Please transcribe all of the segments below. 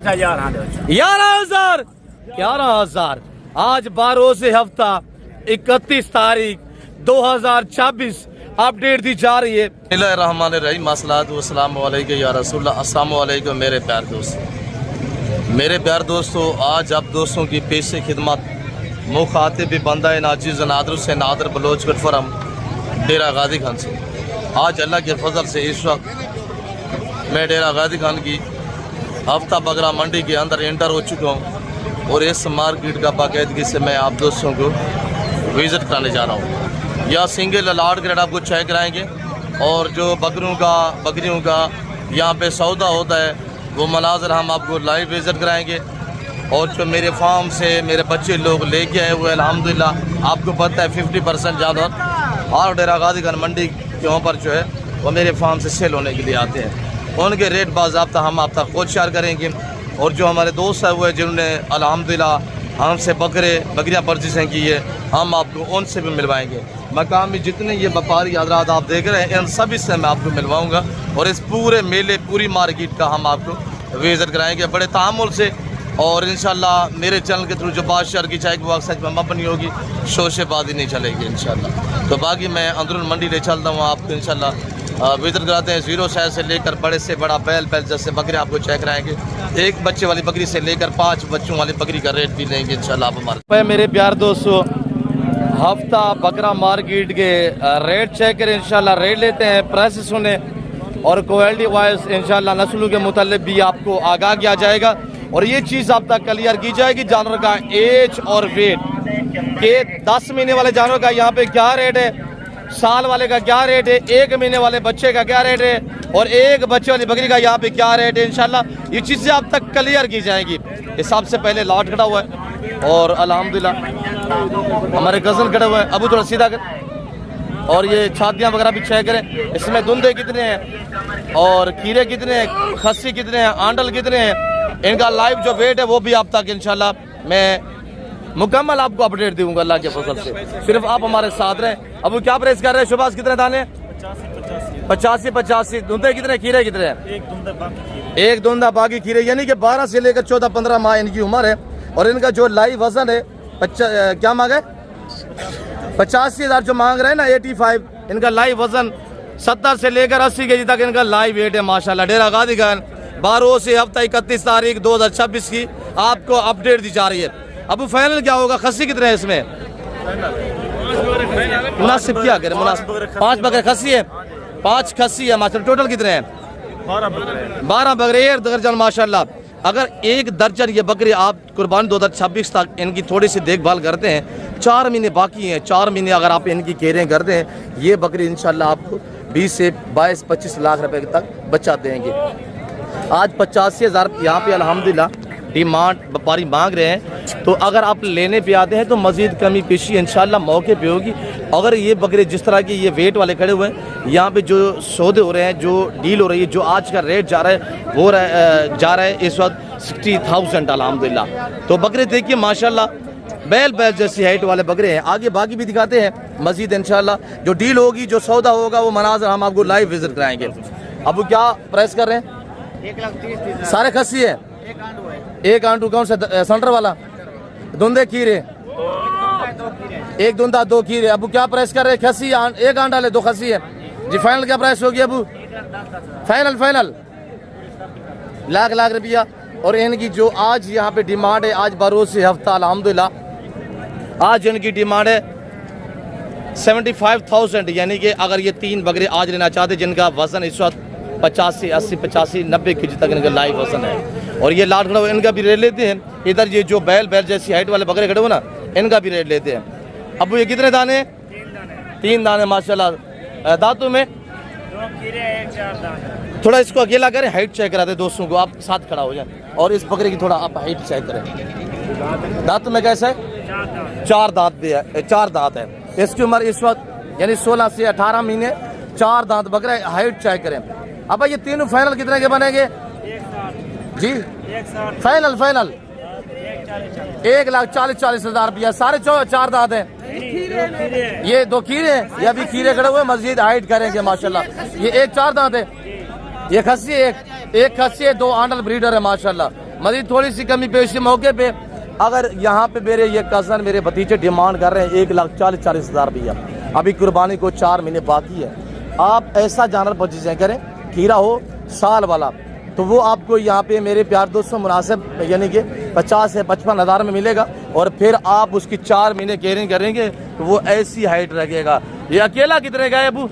11,000 आज 12 से हफ्ता 31 तारीख 2026 अपडेट दी जा रही है। रहमान मसलात वस्सलाम अलैकुम या रसूलल्लाह। अस्सलाम वालेकुम मेरे प्यार दोस्तों, आज आप दोस्तों की पेश खिदमत मुखातिब बंदा नाजिज़ नादर से नादर बलोच गटफरम डेरा गाजी खान से। आज अल्लाह के फजल से इस वक्त मैं डेरा गाजी खान की हफ्ता बगरा मंडी के अंदर एंटर हो चुका हूँ और इस मार्केट का बाकायदगी से मैं आप दोस्तों को विज़िट कराने जा रहा हूँ। यह सिंगल लाट ग्रेड आपको चेक कराएंगे और जो बकरियों का यहाँ पे सौदा होता है वो मनाजर हम आपको लाइव विज़िट कराएंगे। और जो मेरे फार्म से मेरे बच्चे लोग लेके आए हुए अल्हम्दुलिल्लाह, आपको पता है 50% ज़्यादा हर डेरा गाजी खान मंडी के ऊपर जो है वो मेरे फार्म से सेल होने के लिए आते हैं। उनके रेट बाज़ाब्ता हम आप तक खुद शेयर करेंगे। और जो हमारे दोस्त है वो जिन्होंने अल्हम्दुलिल्लाह हमसे बकरियाँ परचेज़ की है, हम आपको उनसे भी मिलवाएंगे। मकामी जितने ये व्यापारी हजरात आप देख रहे हैं इन सभी से मैं आपको मिलवाऊंगा और इस पूरे मेले पूरी मार्केट का हम आपको विज़िट कराएंगे बड़े तामुल से। और इंशाल्लाह मेरे चैनल के थ्रू जो बादशाह की चाय की वो सच में मबनी होगी, शोशेबाजी नहीं चलेगी इंशाल्लाह। तो बाकी मैं अंदरून मंडी ले चलता हूँ, आपको इंशाल्लाह विज़िट कराते हैं। 0 साइज से लेकर बड़े से बड़ा बैल जैसे बकरी आपको चेक कराएंगे। एक बच्चे वाली बकरी से लेकर 5 बच्चों वाली बकरी का रेट भी लेंगे इंशाल्लाह आप हमारे। मेरे प्यार दोस्तों, हफ्ता बकरा मार्केट के रेट चेक करें इंशाल्लाह, रेट लेते हैं, प्राइस सुने और क्वालिटी वाइज इंशाल्लाह नस्लों के मुतालिक भी आपको आगाह किया जाएगा। और ये चीज़ आप तक क्लियर की जाएगी जानवर का एज और वेट के 10 महीने वाले जानवर का यहाँ पे क्या रेट है, साल वाले का क्या रेट है, 1 महीने वाले बच्चे का क्या रेट है और एक बच्चे वाली बकरी का यहाँ पे क्या रेट है। इंशाल्लाह ये चीज़ें आप तक क्लियर की जाएंगी। इस सबसे पहले लॉट खड़ा हुआ है और अल्हम्दुलिल्लाह हमारे कज़न खड़े हुए हैं। अबू थोड़ा सीधा कर। और ये छातियाँ वगैरह भी चेक करें, इसमें धुंधे कितने हैं और कीड़े कितने हैं, खस्सी कितने हैं, आंडल कितने हैं, इनका लाइव जो वेट है वो भी आप तक इंशाल्लाह मैं मुकम्मल आपको अपडेट दूंगा अल्लाह के फजल से। सिर्फ आप हमारे साथ रहें। अब क्या प्राइस कर रहे हैं शुभाष, कितने दाने? 85 धुंधे कितने, खीरे कितने हैं? एक धुंधा बाकी खीरे, यानी कि 12 से लेकर 14-15 माह इनकी उम्र है। और इनका जो लाइव वजन है क्या मांगे 85,000 जो मांग रहे हैं ना 85, इनका लाइव वजन 70 से लेकर 80 केजी तक इनका लाइव वेट है माशाल्लाह। डेरा गाजी खान 12 से हफ्ता 31 तारीख 2026 की आपको अपडेट दी जा रही है। अब फाइनल क्या होगा, खस्सी कितने हैं इसमें? मुनासिब क्या करें, मुनासिब 5 बकरे खस्सी है, 5 खस्सी है माशाल्लाह। टोटल कितने हैं? 12 बकरे 1 दर्जन माशाल्लाह। अगर 1 दर्जन ये बकरी आप कुर्बानी 2026 तक इनकी थोड़ी सी देखभाल करते हैं, 4 महीने बाकी हैं, 4 महीने अगर आप इनकी केयरिंग करते हैं, ये बकरी इंशाल्लाह आपको 20 से 22-25 लाख रुपए तक बचा देंगे। आज 85,000 यहाँ पे अल्हम्दुलिल्लाह डिमांड व्यापारी मांग रहे हैं। तो अगर आप लेने पे आते हैं तो मज़ीद कमी पेशी इंशाल्लाह मौके पे होगी। अगर ये बकरे जिस तरह के ये वेट वाले खड़े हुए हैं, यहाँ पे जो सौदे हो रहे हैं, जो डील हो रही है, जो आज का रेट जा रहा है वो जा रहा है इस वक्त 60,000 अल्हम्दुलिल्लाह। तो बकरे देखिए माशाल्लाह बैल जैसी हाइट वाले बकरे हैं। आगे बाकी भी दिखाते हैं मज़ीद इंशाल्लाह। जो डील होगी, जो सौदा होगा वो मनाजर हम आपको लाइव विजिट कराएंगे। अब क्या प्राइस कर रहे हैं? 1,30,000 सारे खस्सी है, एक आंटू कौन सा सेंटर वाला? धुंधे खीरे, 1 धुंधा 2 खीरे। अबू क्या प्राइस कर रहे हैं? खस्सी 1 आंटा ले 2 खस्सी है जी। फाइनल क्या प्राइस होगी अबू? फाइनल लाख रुपया। और इनकी जो आज यहाँ पे डिमांड है, आज 12 से हफ्ता अल्हम्दुलिल्लाह आज इनकी डिमांड है 75,000, यानी कि अगर ये 3 बकरे आज लेना चाहते जिनका वजन इस वक्त 85, 80, 85, 90 केजी तक इनका लाइव वजन है। और ये लाट खड़ा हुआ इनका भी रेट लेते हैं। इधर ये जो बैल जैसी हाइट वाले बकरे खड़े हुए ना, इनका भी रेट लेते हैं। अब ये कितने दाने? 3 दाने माशाल्लाह। दांतों में 2 खीरे 1-4 दाने। थोड़ा इसको अकेला करें, हाइट चेक कराते दोस्तों को, आप साथ खड़ा हो जाए। और इस बकरे की थोड़ा आप हाइट चेक करें। दांतों में कैसा है? 4 दांत भी है, 4 दांत है। इसकी उम्र इस वक्त यानी 16 से 18 महीने, 4 दांत बकरे। हाइट चेक करें। अब ये तीनों फाइनल कितने के बनेंगे जी? फाइनल 1,40,000 रुपया। सारे 4 दांत हैं। ये 2 खीरे, ये अभी खीरे खड़े हुए, मस्जिद हाइट करेंगे माशाल्लाह। ये 1 4 दांत है। ये खस्सी एक खस्सी है, 2 आंडल ब्रीडर है माशाल्लाह। मजीद थोड़ी सी कमी पेशी मौके पे अगर यहाँ पे मेरे ये कज़न मेरे भतीजे डिमांड कर रहे हैं 1,40,000 रुपया, अभी कुर्बानी को 4 महीने बाकी है। आप ऐसा जानवर परचेज करें खीरा हो साल वाला, तो वो आपको यहाँ पे मेरे प्यार दोस्तों मुनासिब यानी कि 50 से 55 हज़ार में मिलेगा। और फिर आप उसकी 4 महीने केयरिंग करेंगे तो वो ऐसी हाइट रखेगा। ये अकेला कितने का है अबू?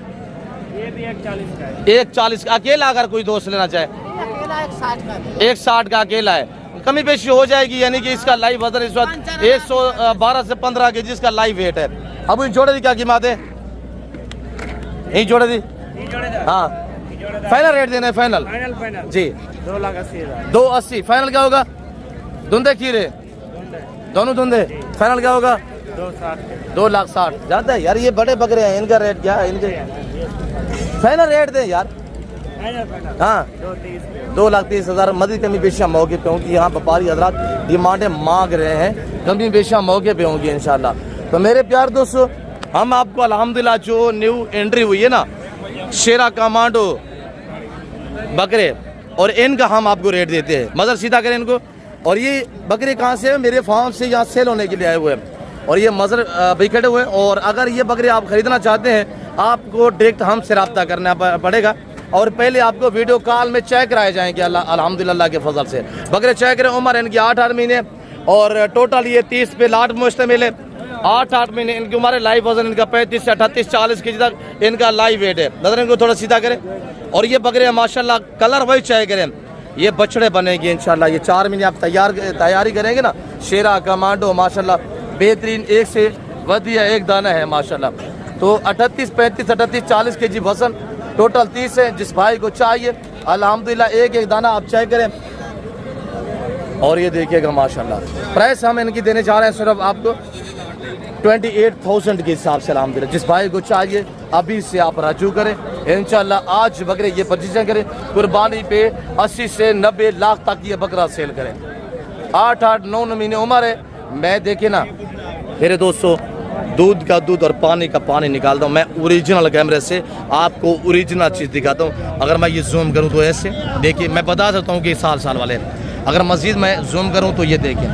ये भी 140 का है। 140 का अकेला, अगर कोई दोस्त लेना चाहे अकेला 160 का है। 160 का अकेला है, कमी पेशी हो जाएगी। यानी कि इसका लाइव वजन इस वक्त 112 से 15 के जिसका लाइव वेट है। अब इन जोड़े की क्या कीमत है? यही जोड़े दी, हाँ फाइनल रेट देना है। फाइनल फाइनल जी 2,80,000। 280 फाइनल क्या होगा? धुंधे खीरे दोनों धुंधे, फाइनल क्या होगा? 2,60,000 ज्यादा है यार, ये बड़े बकरे हैं, इनका रेट क्या है? इनके फाइनल रेट दे यार। हाँ 2,30,000 मजीद कमी पेशियाँ मौके पे होंगी। यहाँ व्यापारी हजरात डिमांडें मांग रहे हैं, कमी पेशियाँ मौके पे होंगी इंशाल्लाह। तो मेरे प्यार दोस्तों, हम आपको अल्हम्दुलिल्लाह जो न्यू एंट्री हुई है ना शेरा कमांडो बकरे, और इनका हम आपको रेट देते हैं। मजर सीधा करें इनको। और ये बकरे कहाँ से है? मेरे फार्म से यहाँ सेल होने के लिए आए हुए हैं और ये मजर भी खड़े हुए हैं। और अगर ये बकरे आप खरीदना चाहते हैं आपको डायरेक्ट हमसे रब्ता करना पड़ेगा और पहले आपको वीडियो कॉल में चेक कराए जाएंगे अल्हम्दुलिल्लाह के फजल से। बकरे चेक करें, उम्र इनकी 8 महीने और टोटल ये 30 पे लाट मुश्तमिल है। 8 महीने इनकी उम्र है। लाइव वजन इनका 35 से 38 40 के जी तक इनका लाइव वेट है। नजर इनको थोड़ा सीधा करें। और ये बकरे माशाल्लाह कलर वही चेक करें, ये बछड़े बनेंगे इंशाल्लाह। ये 4 महीने आप तैयारी करेंगे ना। शेरा कमांडो माशाल्लाह बेहतरीन, एक से वधिया एक दाना है माशाल्लाह। तो 38 35 38 40 के जी वजन, टोटल 30 है। जिस भाई को चाहिए अल्हम्दुलिल्लाह एक एक दाना आप चेक करें और ये देखिएगा माशाल्लाह। प्राइस हम इनकी देने जा रहे हैं सिर्फ आपको 28,000 के हिसाब से अल्हम्दुलिल्लाह। जिस भाई को चाहिए अभी से आप राजू करें इंशाल्लाह। आज बकरे ये परचेज करें, कुर्बानी पे 80 से 90 लाख तक ये बकरा सेल करें। 8-9 महीने उम्र है। मैं देखे ना मेरे दोस्तों, दूध का दूध और पानी का पानी निकालता हूँ। मैं ओरिजिनल कैमरे से आपको ओरिजिनल चीज़ दिखाता हूँ। अगर मैं ये जूम करूँ तो ऐसे देखिए, मैं बता सकता हूँ कि साल वाले। अगर मज़ीद मैं जूम करूँ तो ये देखें,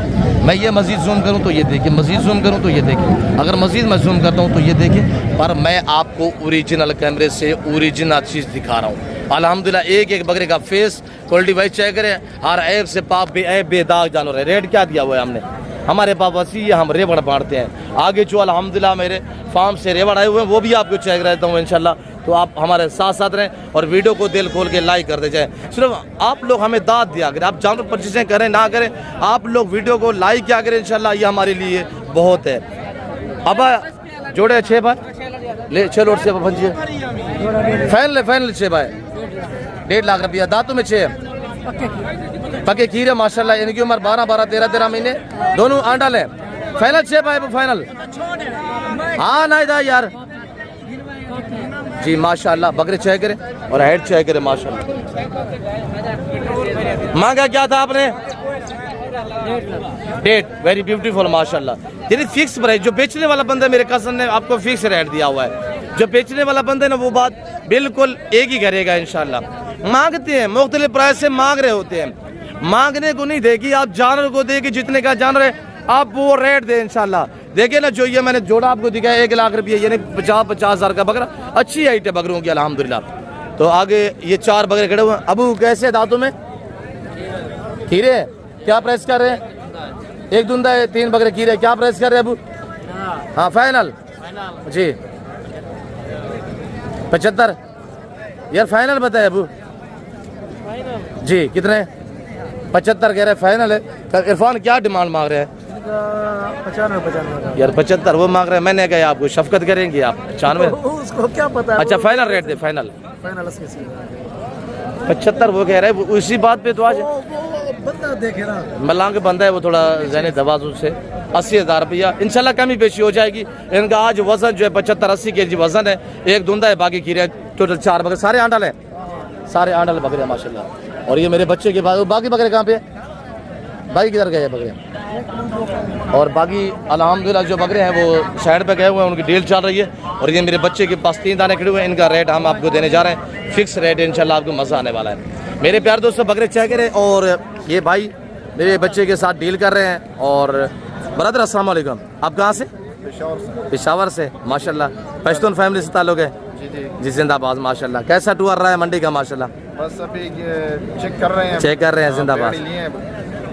मैं ये मज़ीद जूम करूँ तो ये देखें, मज़ीद जूम करूँ तो ये देखें, अगर मज़ीद मैं जूम करता हूँ तो ये देखें। पर मैं आपको ओरिजिनल कैमरे से ओरिजिनल चीज़ दिखा रहा हूँ अल्हम्दुलिल्लाह। एक एक बकरे का फेस क्वालिटी वाइज चेक करें, हर ऐप से पाप बेदाग जानवर है। रेट क्या दिया हुआ है हमने? हमारे पास वसी है, हम रेवड़ बांटते हैं। आगे जो अल्हम्दुलिल्लाह मेरे फार्म से रेवड़ आए हुए हैं वो भी आपको चेक रहता हूँ इंशाल्लाह। तो आप हमारे साथ साथ रहें और वीडियो को दिल खोल के लाइक कर दे जाए। सिर्फ आप लोग हमें दाद दिया करें, आप जानवर परचेज़ करें ना करें, आप लोग वीडियो को लाइक क्या करें इंशाल्लाह, ये हमारे लिए बहुत है। अब जोड़े 6 भाई ले, 6 लोट से पंजी फाइनल 6 भाई 1.5 लाख रुपया। दांतों में 6 पके खीरे माशाल्लाह। इनकी उम्र 12 13 महीने, दोनों आंडल है। फाइनल 6 भाई फाइनल। हाँ ना इधर यार जी माशाल्लाह। बकरे चेक करें और हेड चेक करें माशाल्लाह। मांगा क्या था आपने? डेट वेरी ब्यूटीफुल माशाल्लाह। यानी फिक्स प्राइस। जो बेचने वाला बंदा मेरे कज़न ने आपको फिक्स रेट दिया हुआ है। जो बेचने वाला बंदा है ना वो बात बिल्कुल एक ही करेगा इंशाल्लाह। मांगते हैं मुख्तलिफ प्राइस से मांग रहे होते हैं, मांगने को नहीं देगी। आप जानवर को देगी जितने का जानवर है आप वो रेट दे इंशाल्लाह। देखिए ना जो ये मैंने जोड़ा आपको दिखाया 1 लाख रुपये यानी 50 हज़ार का बकरा। अच्छी हाइट है बकरों की अल्हम्दुलिल्लाह। तो आगे ये 4 बकरे खड़े हुए हैं। अबू कैसे दांतों में खीरे क्या प्राइस कर रहे हैं? एक धुंधा है, 3 बकरे खीरे क्या प्राइस कर रहे हैं अबू? हाँ फाइनल जी 75 यार फाइनल बताए अबू जी। कितने? 75 कह रहे फाइनल है। इरफान क्या डिमांड मांग रहे हैं? 95 यार 75 वो मांग रहे हैं। मैंने कहा आपको शफकत करेंगे आप 95 उसको क्या पता। अच्छा फाइनल रेट दे। फाइनल 75 वो कह रहे हैं। उसी बात पे तो आज बंदा देखे ना मलांग बंदा है वो थोड़ा जहनी दबाजू से 80,000 रुपया इंशाल्लाह कमी पेशी हो जाएगी। इनका आज वजन जो है 75-80 के जी वजन है। एक धुंधा है, बाकी खीरे टोटल 4 बकरे सारे आंडल है, सारे आंडल बकरे माशाल्लाह। और ये मेरे बच्चे के बाद बाकी बकरे कहाँ पे? बाकी किधर गए बकरे? और बाकी अल्हम्दुलिल्लाह जो बकरे हैं वो साइड पे गए हुए हैं, उनकी डील चल रही है। और ये मेरे बच्चे के पास 3 दाने खड़े हुए हैं। इनका रेट हम आपको देने जा रहे हैं फिक्स रेट इंशाल्लाह। आपको मज़ा आने वाला है। मेरे प्यार दोस्तों बकरे चेक करें। और ये भाई मेरे बच्चे के साथ डील कर रहे हैं। और ब्रदर अस्सलाम वालेकुम, आप कहाँ से? पेशावर से। माशाल्लाह पश्तून फैमिली से ताल्लुक़ है? जी जिंदाबाद माशाल्लाह। कैसा टूर रहा है मंडी का? माशाल्लाह बस अभी चेक कर रहे हैं। चेक कर रहे हैं, जिंदाबाद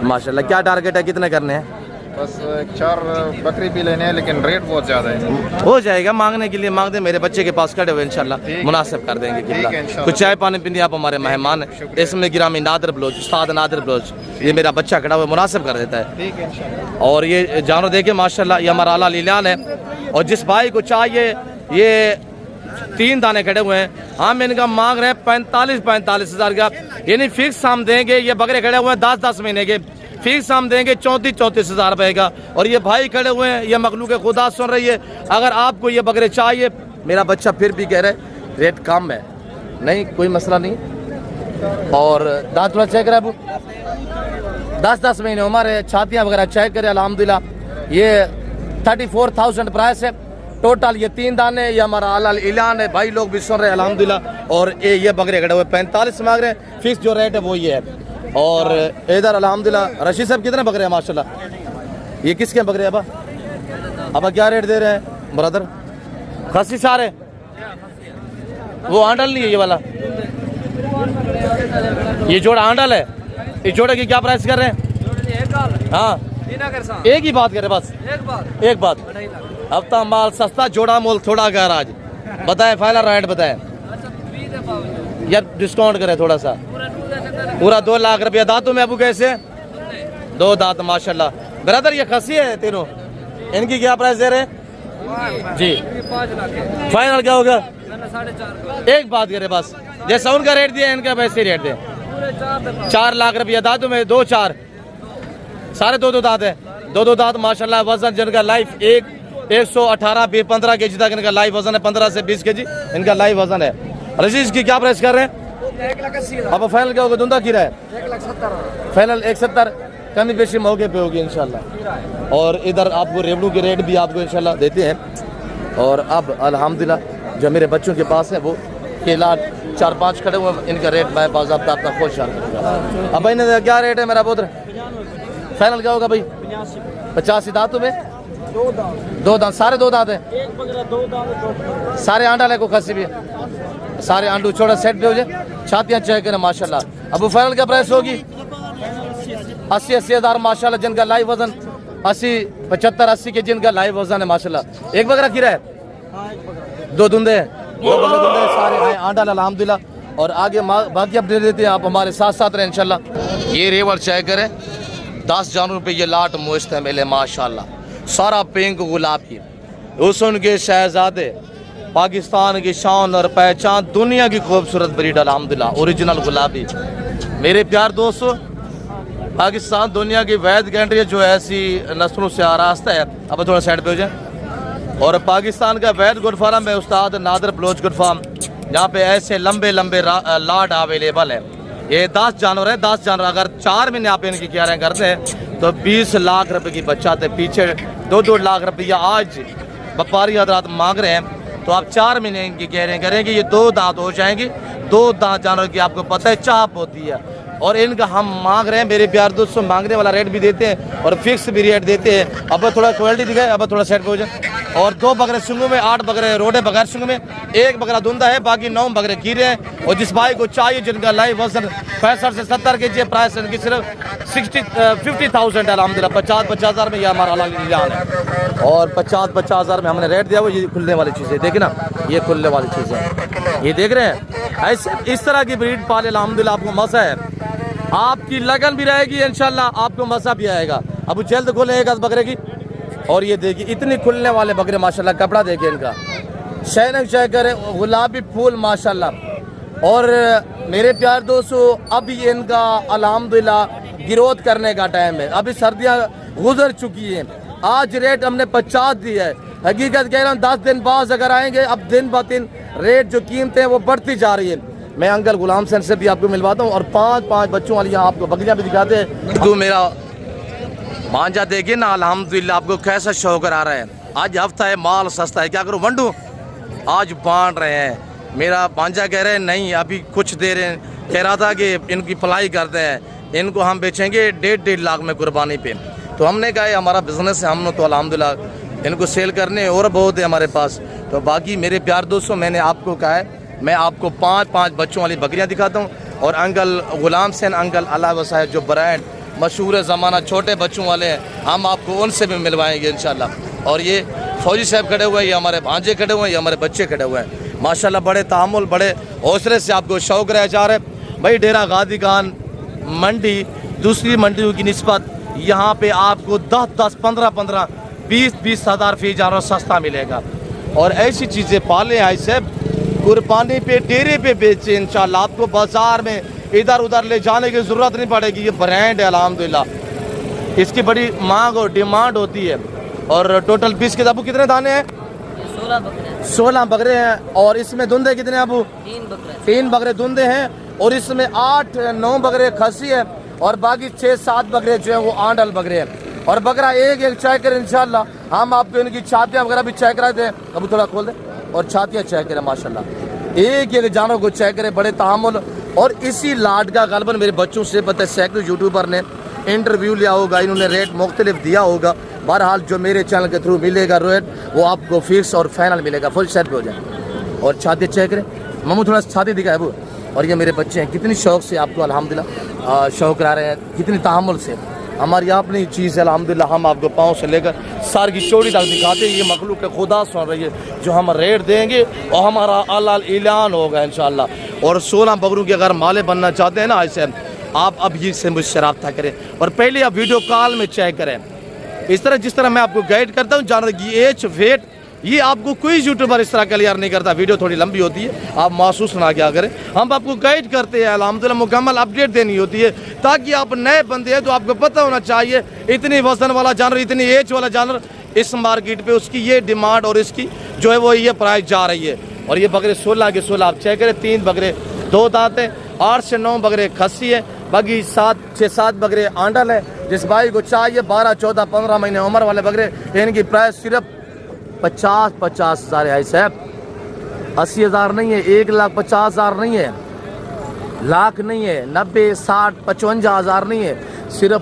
माशाल्लाह। क्या टारगेट है, कितने करने हैं? बस 4 बकरी भी लेने हैं, लेकिन रेट बहुत ज़्यादा है। हो जाएगा, मांगने के लिए मांग दे, मेरे बच्चे के पास खड़े हुए इंशाल्लाह मुनासिब कर देंगे। इंशाल्लाह। कुछ चाय पानी पीने आप हमारे मेहमान हैं। इसमें गिरामी नादर बलोच, उस्ताद नादर बलोच, ये मेरा बच्चा खड़ा हुआ मुनासिब कर देता है। ठीक है इंशाल्लाह। और ये जानवर देखे माशाल्लाह, ये हमारा आला लीलान है। और जिस भाई को चाहिए, ये 3 दाने खड़े हुए हैं, हम इनका मांग रहे हैं 45 हज़ार का, यानी फिक्स हम देंगे। ये बकरे खड़े हुए हैं 10 महीने के, फिक्स हम देंगे 34 हज़ार रुपए का। और ये भाई खड़े हुए हैं, ये मखलूक खुदा सुन रही है। अगर आपको ये बकरे चाहिए, मेरा बच्चा फिर भी कह रहे रेट कम है, नहीं कोई मसला नहीं। और दांत थोड़ा चेक करे अबू, 10 महीने हमारे, छातियाँ वगैरह चेक करे अल्हम्दुलिल्लाह। ये 34,000 प्राइस है टोटल। ये 3 दाने, ये हमारा अल ऐलान है, भाई लोग भी सुन रहे हैं अल्हम्दुलिल्लाह। और ये बकरे खड़े हुए 45 मांग रहे हैं, फिक्स जो रेट है वो ये है। और इधर अल्हम्दुलिल्लाह रशीद साहब कितने बकरे हैं माशाल्लाह? ये किसके बकरे हैं अब क्या रेट दे रहे हैं ब्रदर? खस्सी सारे, वो आंडल नहीं है ये वाला, ये जोड़ा आंडल है। इस जोड़े की क्या प्राइस कर रहे हैं? हाँ एक ही बात करे बस, एक बात। अब तो माल सस्ता, जोड़ा मोल थोड़ा गैर। आज बताए फाइनल रेट बताए यार, डिस्काउंट करे थोड़ा सा। पूरा 2 लाख रुपया। दांतों में अबू कैसे? 2 दांत माशाल्लाह। ब्रदर ये खस्सी है तीनों, इनकी क्या प्राइस दे रहे हैं जी? फाइनल क्या होगा? 4.5। एक बात करे बस, जैसा उनका रेट दिया इनका वैसे रेट दे। 4 लाख रुपया। दांतों में 2 4 सारे 2 दांत है। 2 दांत माशाल्लाह। वजन जिनका लाइफ 118 15 के जी तक इनका लाइव वजन है। 15 से 20 के जी इनका लाइव वजन है। रशीद की क्या प्राइस कर रहे हैं? 1,80,000। अब फाइनल क्या होगा? धुंधा कीरा है 1,70,000 फाइनल। 1,70 कमी पेशी मौके पे होगी इंशाल्लाह। और इधर आपको रेवड़ू के रेट भी आपको इंशाल्लाह देते हैं। और अब अल्हम्दुलिल्लाह जो मेरे बच्चों के पास है वो केला 4-5 खड़े हुए, इनका रेट मैं बाज़ाब्ता अपना खुश है। अब भाई ने क्या रेट है मेरा पुत्र? फाइनल क्या होगा भाई? 85 दांतों में 2 दांत, सारे 2 दांत है। सारे आंडा ले को खस्सी भी, सारे आंडू छोड़ा सेट पे हो जाए। छातियाँ चेक करें माशाल्लाह। अब वो फाइनल क्या प्राइस होगी? 80 हज़ार माशाल्लाह। जिनका लाइव वजन 75-80 के जिनका लाइव वजन है माशाल्लाह। एक बकरा कीरा है, 2 धुंधे हैं, 2 धुंधे सारे हैं आंडा अल्हम्दुलिल्लाह। और आगे बाकी अपडेट देते हैं, आप हमारे साथ साथ रहें इंशाल्लाह। ये रेवर चेक करें, 10 जानवर पे ये लाट मुश्तमिल है माशाल्लाह। सारा पिंक गुलाबी, हुस्न के शहजादे, पाकिस्तान की शान और पहचान, दुनिया की खूबसूरत ब्रीड अल्हम्दुलिल्लाह, ओरिजिनल गुलाबी। मेरे प्यार दोस्तों, पाकिस्तान दुनिया की वैध कंट्री है जो ऐसी नस्लों से आरास्ता है। अब थोड़ा साइड पे हो जाए। और पाकिस्तान का वैध गुड फार्म है उस्ताद नादर बलोच गुड फार्म, जहाँ पे ऐसे लंबे लंबे लाट अवेलेबल है। ये 10 जानवर है, 10 जानवर अगर 4 महीने आप इनकी क्यारें करते हैं तो 20 लाख रुपए की बचाते। पीछे 2-2 लाख रुपया आज व्यापारी हजरात मांग रहे हैं, तो आप 4 महीने इनकी क्यारें करेंगे, ये 2 दांत हो जाएंगी। 2 दांत जानवर की आपको पता है चाप होती है। और इनका हम मांग रहे हैं मेरे प्यार दोस्तों, मांगने वाला रेट भी देते हैं और फिक्स भी रेट देते हैं। अब थोड़ा क्वालिटी दिखाए, अब थोड़ा सेट पे हो जाए। और 2 बकरे सुंगू में, 8 बकरे रोडे बगैर सुंगू में, 1 बकरा धुंधा है, बाकी 9 बकरे कीरे हैं। और जिस भाई को चाहिए जिनका लाइव वजन 65 से 70 के जी, प्राइस इनकी सिर्फ 50,000 है अल्हम्दुलिल्लाह। 50 हज़ार में ये हमारा अलग निजान है। और 50 हज़ार में हमने रेट दिया वो, ये खुलने वाली चीज़ है, देखिए ना, ये खुलने वाली चीज़ है, ये देख रहे हैं। ऐसे इस तरह की ब्रीड पाले अल्हम्दुलिल्लाह, आपको मज़ा है, आपकी लगन भी रहेगी इंशाल्लाह, आपको मज़ा भी आएगा। अब जल्द खोले एक बकरे की। और ये देखिए इतनी खुलने वाले बकरे माशाल्लाह, कपड़ा देखिए इनका, शैनक चेक करें, गुलाबी फूल माशाल्लाह। और मेरे प्यार दोस्तों, अभी इनका अल्हम्दुलिल्लाह गिरोथ करने का टाइम है। अभी सर्दियाँ गुजर चुकी हैं। आज रेट हमने 50 दी है, हकीकत कह रहा हूँ 10 दिन बाद अगर आएंगे, अब दिन ब दिन रेट जो कीमतें हैं वो बढ़ती जा रही है। मैं अंकल गुलाम सर से भी आपको मिलवाता हूँ। और 5 बच्चों वाली यहाँ आपको बकरियाँ भी दिखाते हैं। तो मेरा भांजा देखिए ना अल्हम्दुलिल्लाह, आपको कैसा शौक आ रहा है। आज हफ्ता है, माल सस्ता है, क्या करूँ वंडू, आज बांट रहे हैं। मेरा भांजा कह रहे हैं नहीं अभी कुछ दे रहे हैं, कह रहा था कि इनकी पलाई करते हैं, इनको हम बेचेंगे 1.5 लाख में कुर्बानी पे। तो हमने कहा ये हमारा बिज़नेस है, हम तो अल्हम्दुलिल्लाह इनको सेल करने और बहुत है हमारे पास। तो बाकी मेरे प्यार दोस्तों, मैंने आपको कहा है मैं आपको 5 बच्चों वाली बकरियां दिखाता हूं। और अंकल गुलाम सैन अंकल अल्लाह वसाए जो ब्रांड मशहूर ज़माना छोटे बच्चों वाले हैं, हम आपको उनसे भी मिलवाएंगे इंशाल्लाह। और ये फौजी साहब खड़े हुए हैं, ये हमारे भांजे खड़े हुए हैं, ये हमारे बच्चे खड़े हुए हैं माशाल्लाह। बड़े तामुल बड़े हौसले से आपको शौक़ रह जा रहे भाई। डेरा गादी खान मंडी दूसरी मंडियों की निस्बत यहाँ पे आपको 10-10, 15-15, 20-20 हज़ार फी जानवर सस्ता मिलेगा। और ऐसी चीज़ें पाले ऐसे कुर्बानी पे डेरे पे बेचे इंशाल्लाह। आपको बाजार में इधर उधर ले जाने की ज़रूरत नहीं पड़ेगी। ये ब्रांड है अल्हम्दुलिल्लाह, इसकी बड़ी मांग और डिमांड होती है। और टोटल पीस के अबू कितने दाने हैं? 16 बकरे हैं। और इसमें धुंधे कितने अबू? 3 बकरे धुंधे हैं। और इसमें 8-9 बकरे खसी है और बाकी 6-7 बकरे जो है वो आंडल बकरे हैं। और बकरा एक चेक करें इंशाल्लाह। हम आपको इनकी छातियाँ वगैरह भी चेक करा दें। अबू थोड़ा खोल दें और छातियाँ चेक करें माशाल्लाह। एक जानवर को चेक करें, बड़े तहम्मुल। और इसी लाट का गलबन मेरे बच्चों से पता है सैकड़ों यूट्यूबर ने इंटरव्यू लिया होगा, इन्होंने रेट मुख्तलिफ दिया होगा। बहरहाल जो मेरे चैनल के थ्रू मिलेगा रेट वो आपको फिक्स और फाइनल मिलेगा, फुल सेट पे हो जाए। और छाती चेक करें मामू, थोड़ा छाती दिखाए वो। और ये मेरे बच्चे हैं, कितनी शौक़ से आपको अल्हम्दुलिल्लाह शौक़ करा रहे हैं, कितनी तहम्मुल से। हमारी अपनी चीज़ है अल्हम्दुलिल्लाह, हम आपको पाँव से लेकर सार की चौड़ी तक दिखाते हैं। ये मखलूक के खुदा सुन रही है जो हम रेट देंगे और हमारा अल ऐलान होगा इंशाल्लाह। और 16 बकरों के अगर माले बनना चाहते हैं ना ऐसे, आप अब ये से मुझसे रब्ता करें और पहले आप वीडियो कॉल में चेक करें। इस तरह जिस तरह मैं आपको गाइड करता हूँ जानवर की एज वेट, ये आपको कोई यूट्यूबर इस तरह क्लियर नहीं करता। वीडियो थोड़ी लंबी होती है, आप महसूस ना क्या करें। हम आपको गाइड करते हैं अल्हम्दुलिल्लाह, मुकम्मल अपडेट देनी होती है ताकि आप नए बंदे हैं तो आपको पता होना चाहिए इतनी वजन वाला जानवर, इतनी एज वाला जानवर इस मार्केट पे उसकी ये डिमांड और इसकी जो है वो ये प्राइस जा रही है। और ये बकरे 16 के 16 आप चेक करें। 3 बकरे 2 दांत हैं, 8 से 9 बकरे खस्सी है, बाकी 6-7 बकरे आंडल है। जिस भाई को चाहिए 12, 14, 15 महीने उम्र वाले बकरे, इनकी प्राइस सिर्फ 50 हज़ार है साहब। 80 हज़ार नहीं है, 1,50,000 नहीं है, लाख नहीं है, 90, 60, 55 हज़ार नहीं है, सिर्फ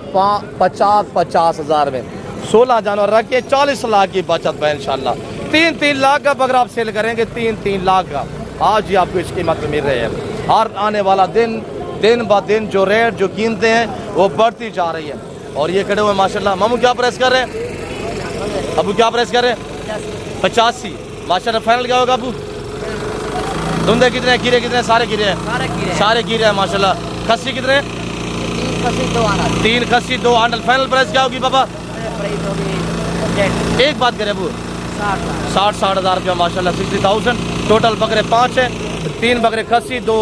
50 हज़ार में 16 जानवर रख के 40 लाख की बचत है इंशाल्लाह। 3 लाख का बकरा आप सेल करेंगे, 3 लाख का आज ही आपको इस कीमत में मिल रहे हैं। हर आने वाला दिन ब दिन जो रेट जो कीमतें हैं वो बढ़ती जा रही है। और ये खड़े हुए माशाल्लाह। मामू क्या प्राइस कर रहे हैं? अबू क्या प्राइस कर रहे हैं? 85 माशाल्लाह। फाइनल क्या होगा अबू? धुंधे कितने, कीरे कितने? सारे कीरे हैं, सारे कीरे हैं माशाल्लाह। खस्सी कितने? 3 खस्सी 2 आंडल। फाइनल प्राइस क्या होगी बाबा? एक बात करें अबू, 60 हज़ार रुपया माशाल्लाह, 60,000। टोटल बकरे 5 हैं, 3 बकरे खस्सी 2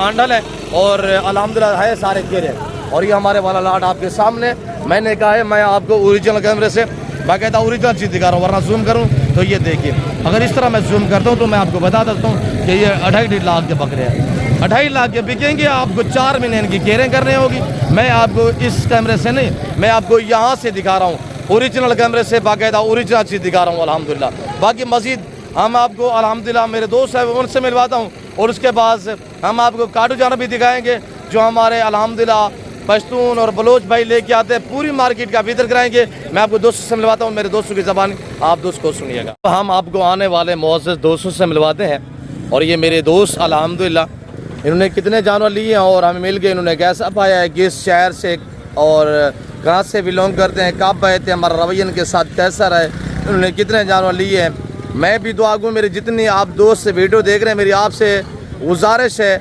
आंडल है और अल्हम्दुलिल्लाह है सारे कीरे। और ये हमारे वाला लाट आपके सामने। मैंने कहा है मैं आपको ओरिजिनल कैमरे से बाकायदा ओरिजिनल चीज़ दिखा रहा हूँ, वरना जूम करूँ तो ये देखिए अगर इस तरह मैं जूम करता हूँ तो मैं आपको बता देता हूँ कि ये 2.5 लाख के बकरे हैं। 2.5 लाख के बिकेंगे। आपको 4 महीने इनकी केयरिंग करनी होगी। मैं आपको इस कैमरे से नहीं, मैं आपको यहाँ से दिखा रहा हूँ, ओरिजिनल कैमरे से बाकायदा ओरिजिनल चीज़ दिखा रहा हूँ अल्हम्दुलिल्लाह। बाकी मज़ीद हम आपको अल्हम्दुलिल्लाह मेरे दोस्त हैं उनसे मिलवाता हूँ। और उसके बाद हम आपको काटू जानवर भी दिखाएँगे जो हमारे अल्हम्दुलिल्लाह पश्तून और बलोच भाई लेके आते हैं। पूरी मार्केट का विजिट कराएंगे। मैं आपको दोस्तों से मिलवाता हूँ, मेरे दोस्तों की ज़बान आप दोस्त को सुनिएगा। हम आपको आने वाले मुअज़्ज़ज़ दोस्तों से मिलवाते हैं। और ये मेरे दोस्त अल्हम्दुलिल्लाह इन्होंने कितने जानवर लिए हैं और हमें मिल के इन्होंने कैसा पाया है, किस शहर से और कहाँ से बिलोंग करते हैं, कब आए थे, हमारा रवैया इनके साथ कैसा रहे, इन्होंने कितने जानवर लिए हैं। मैं भी दुआ गो मेरी जितनी आप दोस्त से वीडियो देख रहे हैं, मेरी आपसे गुजारिश है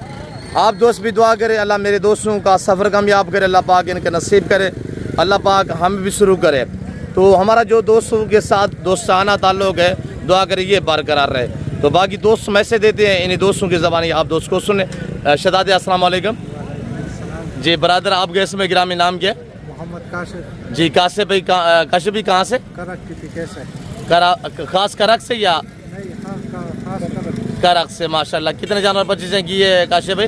आप दोस्त भी दुआ करें, अल्लाह मेरे दोस्तों का सफ़र कामयाब करे, अल्लाह पाक इनके नसीब करे, अल्लाह पाक हम भी शुरू करे। तो हमारा जो दोस्तों के साथ दोस्ताना ताल्लुक़ है, दुआ करें ये बरकरार रहे। तो बाकी दोस्त मैसेज देते हैं, इन्हीं दोस्तों की ज़बानी आप दोस्त को सुने। शहज़ाद अस्सलाम वालेकुम जी। बरादर आपके इसमें गिरामी नाम क्या है? मोहम्मद काशिफ जी। काशिफ भाई काशिफ भी कहाँ से? करक की कैसे? खास करक से या नहीं, खास करक से माशाल्लाह। कितने जानवर बच्चे हैं की है काशिफ भाई?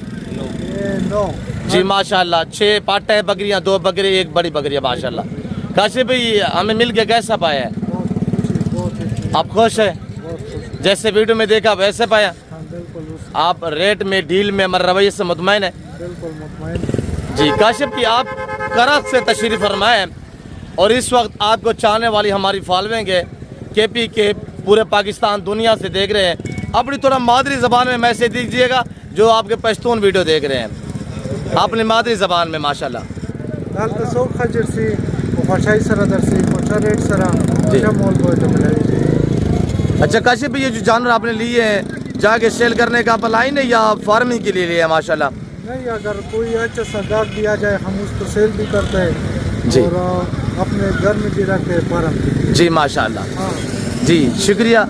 9 जी माशाल्लाह। 6 पाटे हैं बकरियां, 2 बकरी 1 बड़ी बकरी है माशाल्लाह। काशिफ भाई हमें मिल के कैसा पाया है? आप खुश है? जैसे वीडियो में देखा वैसे पाया? बिल्कुल। आप रेट में डील में हमारे रवैये से मुतमईन है? बिल्कुल मुतमईन। जी काशिफ की आप करत से तशरीफ़ फरमाएं और इस वक्त आपको चाहने वाली हमारी फॉलोइंग है KP के पूरे पाकिस्तान दुनिया से देख रहे हैं। अपनी थोड़ा मादरी ज़बान में मैसेज दीजिएगा जो आपके पश्तून वीडियो देख रहे हैं अपनी मादरी ज़बान में माशाल्लाह। दाल का सौ खजर से खुशाई सरा दरसी खुशा रेट सरा जी। अच्छा मोल बोल तो मिला। अच्छा काशिफ ये जो जानवर आपने लिए हैं जाके सेल करने का लाइन है या फार्मिंग के लिए लिए है माशाल्लाह? नहीं, अगर कोई अच्छा सा दाग दिया जाए हम उसको सेल भी करते हैं जी। और अपने घर में भी रखते हैं फार्म की। जी माशाल्लाह। हाँ जी शुक्रिया।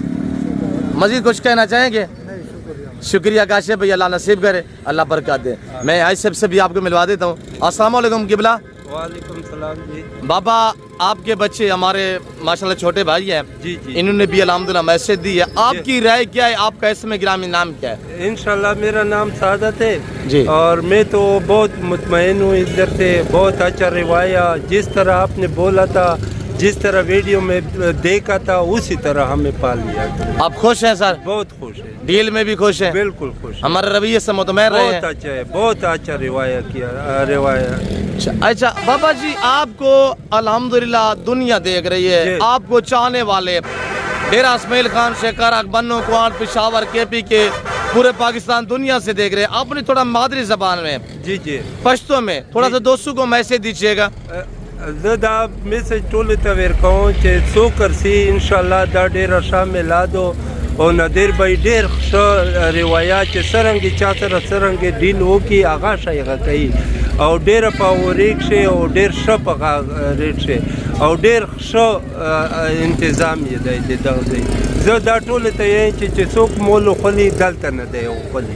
मज़ीद कुछ कहना चाहेंगे? नहीं, शुक्रिया। शुक्रिया काशिफ भाई, अल्लाह नसीब करे, अल्लाह बरकत दे। मैं आइसब से भी आपको मिलवा देता हूँ। अस्सलाम वालेकुम किबला। वालेकुम सलाम जी। बाबा आपके बच्चे हमारे माशाल्लाह छोटे भाई हैं जी जी। इन्होंने भी अल्हम्दुलिल्लाह मैसेज दी है। आपकी राय क्या है? आपका इसमें ग्रामीण नाम क्या है? इंशाल्लाह मेरा नाम सादत है जी। और मैं तो बहुत मुतमईन हूँ इधर से। बहुत अच्छा रिवाया जिस तरह आपने बोला था, जिस तरह वीडियो में देखा था उसी तरह हमें पाल लिया। आप खुश हैं सर? बहुत खुश है, डील में भी खुश हैं? बिल्कुल खुश। हमारे रवैये से मुतमईन रहे बहुत हैं? अच्छा है, बहुत अच्छा रिवाया किया रिवाया। अच्छा बाबा जी आपको अल्हम्दुलिल्लाह दुनिया देख रही है, जी। आपको चाहने वाले डेरा इस्माइल खान शेखर बन्नो कुआन पिशावर KP के पूरे पाकिस्तान दुनिया से देख रहे हैं। आपने थोड़ा मादरी जबान में जी जी पश्तो में थोड़ा सा दोस्तों को मैसेज दीजिएगा। ज़दा मैसेज टोले तवेर कहूँ चे सोकर सी इंशाल्लाह दा डेरा शामिल ला दो और नदीर भाई डेर रिवायात चे सरंगी चातर सरंगी डील हो की आगा शायगा कही और डेर पाओ रेट से और डेर शप आगा रेट से और डेर शो इंतज़ाम ये दे दे दे ज़दा टोले तये चे सोक मोलो खली दलता न दे वो खली।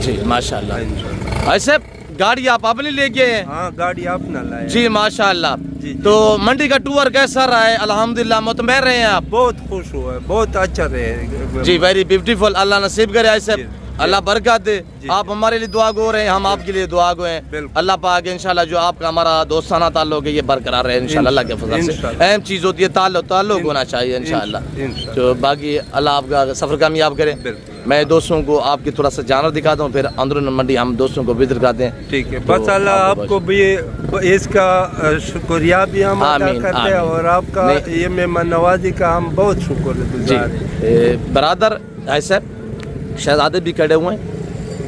जी माशाल्लाह। इंशाल्लाह। ऐसे गाड़ी आप अपनी ले गए हैं? हाँ गाड़ी अपना लाए। जी माशाल्लाह। जी। तो मंडी का टूर कैसा रहा है? अल्हम्दुलिल्लाह मुतमईन रहे हैं आप? बहुत खुश हुआ है, बहुत अच्छा रहे। जी वेरी ब्यूटीफुल, अल्लाह नसीब करे ऐसे जी। अल्लाह बरकत दे। जी। आप हमारे लिए दुआ गो रहे हैं, हम आपके लिए दुआ गो हैं। बिल्कुल। अल्लाह पाक इंशाल्लाह जो आपका हमारा दोस्ताना ताल्लुक है ये बरकरार रहे इंशाल्लाह अल्लाह के फजल से। इंशाल्लाह। अहम चीज़ होती है ताल्लुक होना चाहिए इंशाल्लाह। इंशाल्लाह। तो बाकी अल्लाह आपका सफ़र कामयाब करे। बिल्कुल। मैं दोस्तों को आपकी थोड़ा सा जानवर दिखाता हूँ फिर अंदरून मंडी हम दोस्तों को भी दिखाते हैं। ठीक है, तो बस अल्लाह आपको भी इसका शुक्रिया भी हम अदा आमीन, करते हैं आमीन। और आपका नहीं। ये मेहमान नवाजी का हम बहुत शुक्रगुजार हैं। जी बरादर ऐसे शहजादे भी खड़े हुए हैं।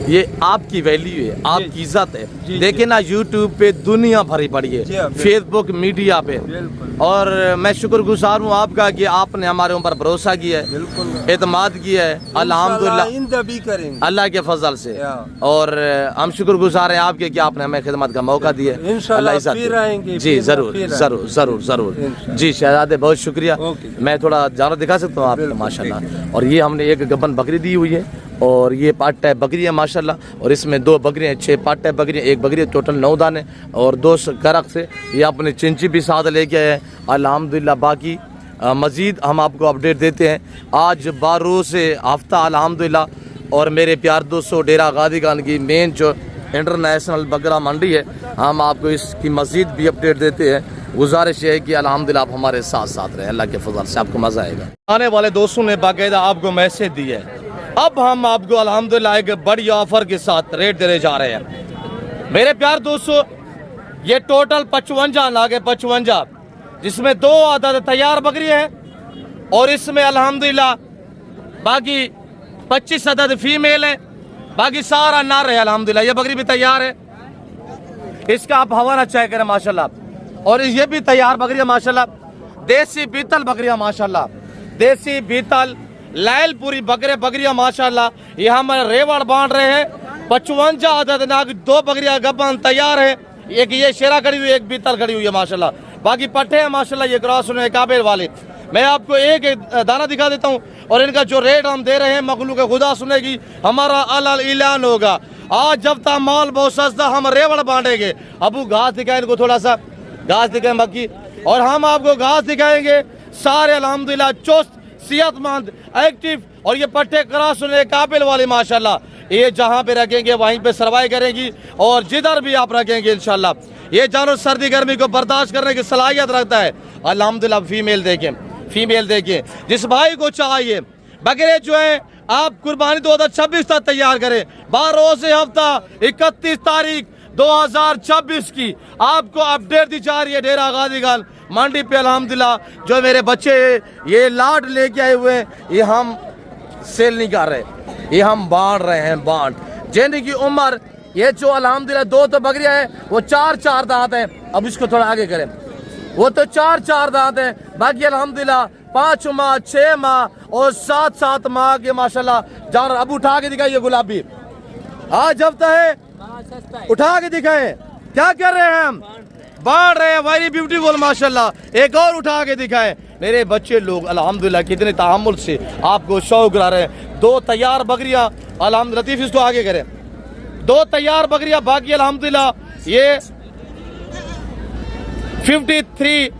ये आपकी वैल्यू है, आपकी इज्जत है। जी, देखिए ना यूट्यूब पे दुनिया भरी पड़ी जी, है, हाँ, बिल्कुल। फेसबुक मीडिया पे, बिल्कुल और मैं शुक्रगुजार हूँ आपका कि आपने हमारे ऊपर भरोसा किया है, बिल्कुल एतमाद किया है अल्हम्दुलिल्लाह इंदा भी करेंगे अल्लाह के फजल से। या। और हम शुक्रगुजार हैं आपके कि आपने हमें खिदमत का मौका दिया है। इंशाल्लाह अल्लाह इज्जत फिर दे। आएंगे, जी फिर जरूर आएंगे। जरूर जरूर जरूर। इंशाल्लाह। जी शहजादे बहुत शुक्रिया। ओके। मैं थोड़ा जानवर दिखा सकता हूँ आपको बिल्कुल, माशाल्लाह। और ये हमने एक गबन बकरी दी हुई है और ये पाट टाइप बकरी है माशाल्लाह। और इसमें 2 बकरियाँ, 6 पाट टाइप बकरियाँ, 1 बकरी है, टोटल 9 दाने और 2 करक से ये अपने चिंची भी साथ लेके आए हैं अल्हम्दुलिल्लाह। बाकी मज़ीद हम आपको अपडेट देते हैं आज 12 से हफ्ता अल्हम्दुलिल्लाह। और मेरे प्यार दोस्तों डेरा गादी खान की मेन जो इंटरनेशनल बकरा मंडी है हम आपको इसकी मज़ीद भी अपडेट देते हैं। गुजारिश है कि अल्हम्दुलिल्लाह आप हमारे साथ साथ रहें, अल्लाह के फजल से आपको मज़ा आएगा। आने वाले दोस्तों ने बाकायदा आपको मैसेज दिया है। अब हम आपको अल्हम्दुलिल्लाह एक बड़ी ऑफर के साथ रेट देने जा रहे हैं। मेरे प्यार दोस्तों ये टोटल 55 नागे 55 जिसमें 2 आदत तैयार बकरी है और इसमें अल्हम्दुलिल्लाह बाकी 25 अदद फीमेल है, बाकी सारा नार है अल्हम्दुलिल्लाह। ये बकरी भी तैयार है, इसका आप हवाना चेक करें माशाल्लाह। और ये भी तैयार बकरी है माशाल्लाह, देसी बीतल बकरियां माशाल्लाह, देसी बीतल लैलपुरी बकरियां माशाल्लाह। ये हम रेवड़ बांट रहे हैं 55 अदद नाग, 2 बकरियां गब्बन तैयार है। एक ये शेरा खड़ी हुई, एक बीतल खड़ी हुई है माशाल्लाह। बाकी पट्टे हैं माशाल्लाह, ये क्रॉस हुए काबिल वाले। मैं आपको एक दाना दिखा देता हूँ और इनका जो रेट हम दे रहे हैं मखलूक खुदा सुनेगी, हमारा अल ऐलान होगा। आज जब तक माल बहुत सस्ता हम रेवड़ बांटेंगे। अबू घास दिखाए इनको, थोड़ा सा घास दिखाए मक्की, और हम आपको घास दिखाएंगे सारे अल्हम्दुलिल्लाह चुस्त सेहतमंद एक्टिव। और ये पट्टे क्रॉस होने काबिल वाले माशाल्लाह। ये जहाँ पे रखेंगे वहीं पे सर्वाइव करेंगी और जिधर भी आप रखेंगे इंशाल्लाह। ये जानवर सर्दी गर्मी को बर्दाश्त करने की सलाहियत रखता है अल्हम्दुलिल्लाह। फीमेल देखें, फीमेल देखें, जिस भाई को चाहिए बकरे जो है आप कुर्बानी 2026 तक तैयार करें। 12 से हफ्ता 31 तारीख 2026 की आपको अपडेट दी जा रही है। डेरा गाजी गल मंडी पे अल्हम्दुलिल्लाह जो मेरे बच्चे ये लाट लेके आए हुए ये हम सेल नहीं कर रहे, ये हम बांट रहे हैं। बांट जिनकी उम्र ये जो अल्हम्दुलिल्लाह 2 तो बकरियां है वो 4-4 दांत है। अब इसको थोड़ा आगे करें, वो तो 4-4 दांत है, बाकी अल्हम्दुलिल्लाह 5 माह 6 माह और 7-7 माह के माशाल्लाह जानवर। अब उठा के दिखाइए गुलाबी, आज हफ्ता है, उठा के दिखाए। क्या कर रहे हैं हम? बांट रहे हैं। वेरी ब्यूटीफुल माशाल्लाह। एक और उठा के दिखाए। मेरे बच्चे लोग अल्हम्दुलिल्लाह कितने तहम्मुल से आपको शौक करा रहे हैं। 2 तैयार बकरियां अल्हम्दुलिल्लाह, लतीफ इसको आगे करें, 2 तैयार बकरियां, बाकी अल्हम्दुलिल्लाह ये 53